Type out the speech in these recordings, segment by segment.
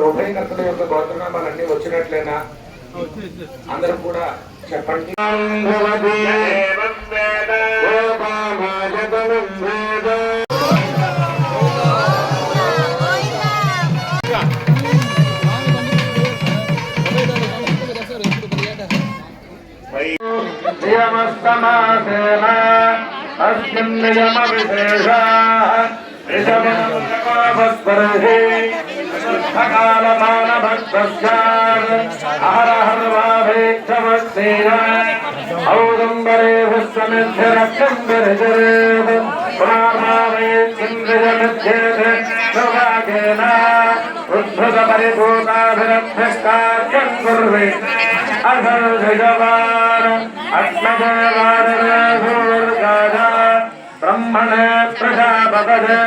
ఉభయకర్తల యొక్క గోత్రనామాలన్నీ వచ్చినట్లేనా? అందరూ కూడా చెప్పండి. ब्रह्मणे प्रजापतये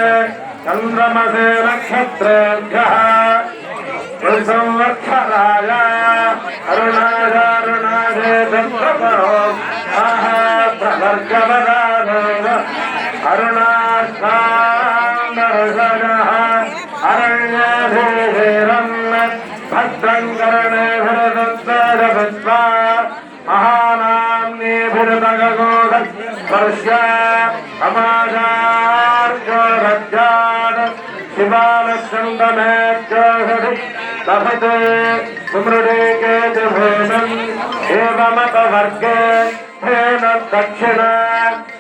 चन्द्रमसे नक्षत्रेभ्यः संवत्सराय अरुणाय चन्द्रपरो प्रवर्गवदानेन अरुणास्तान्दर्शनः अरण्यधीरम् भद्रं कर्णेभिर्दत्तरविद्वा महानाम्नीभिर्दगगोदस्पर्श्य समाजार्जोरज्जात् शिवालस्कन्दमेत्योषधि लभते सुमृडेके च भेदम् एवमपवर्गे हेन दक्षिण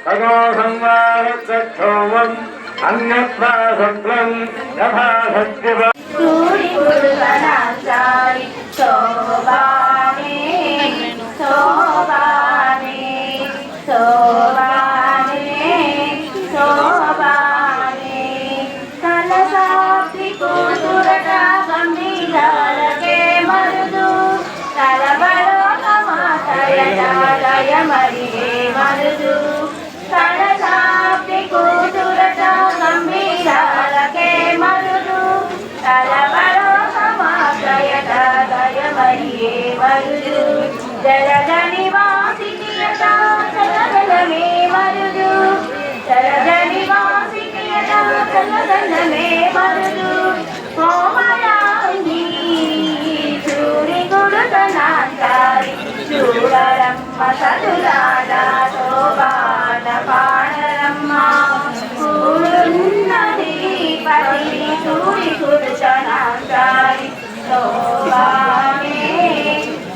खगो संवारचक्षौवम् अन्यथा शुक्लम् यथा शक्तिव शोभाने शोभाने शोभाने शोभाने कलसाप्ति कुसुरटा गंभीरके मरुदु कलबलो हमातय मरिये मरुदु कलसाप्ति कुसुरटा गंभीरके मरुदु कलबलो हमातय मरिये मरुदु जलजनिवासिनियता चलदलमे मरुदु जलजनिवासिनियता चलदलमे मरुदु कोमलांगी चूरि गुरुतनांतारि चूररम्म सदुरादा शोभान पाणरम्म पूर्णदी पति चूरि गुरुतनांतारि शोभाने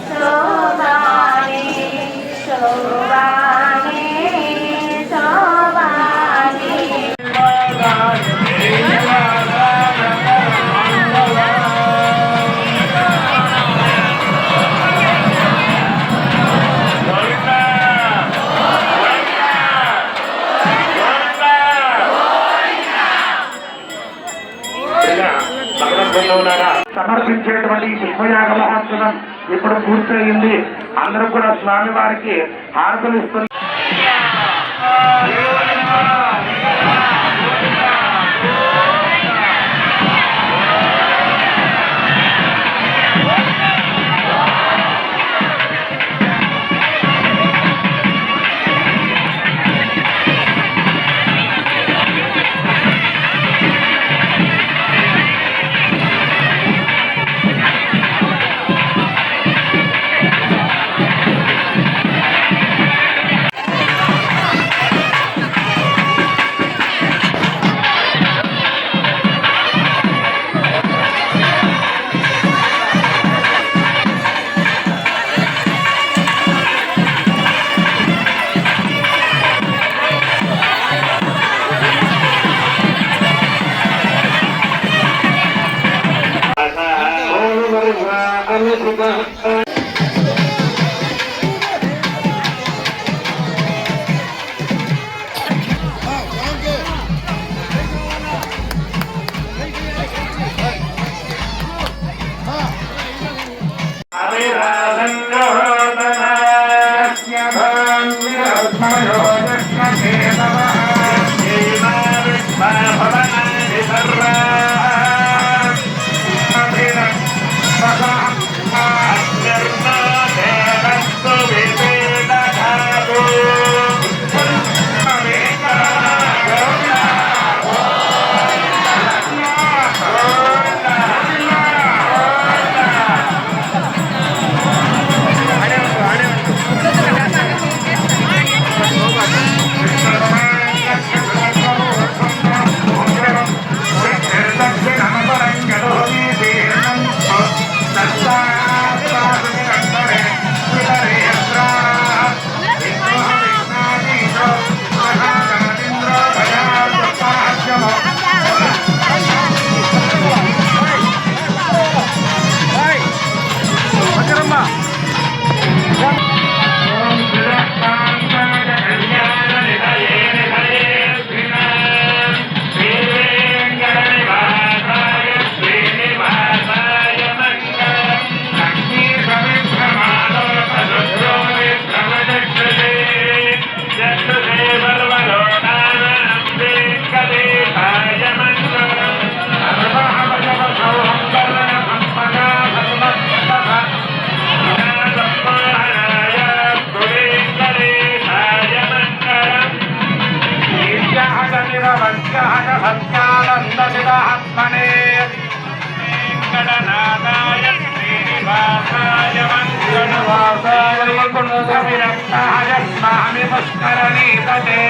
शोभाने शोभाने शोभाने సమర్పించేటువంటి పుష్పయాగ మహోత్సవం ఇప్పుడు పూర్తయింది. అందరూ కూడా స్వామి వారికి హారతులు ఇస్తున్నారు. वेङ्कटनाथाय श्रीनिवासाय मङ्गलवासाय वैकुण्ठविरक्ताय स्वामि पुष्करणीपते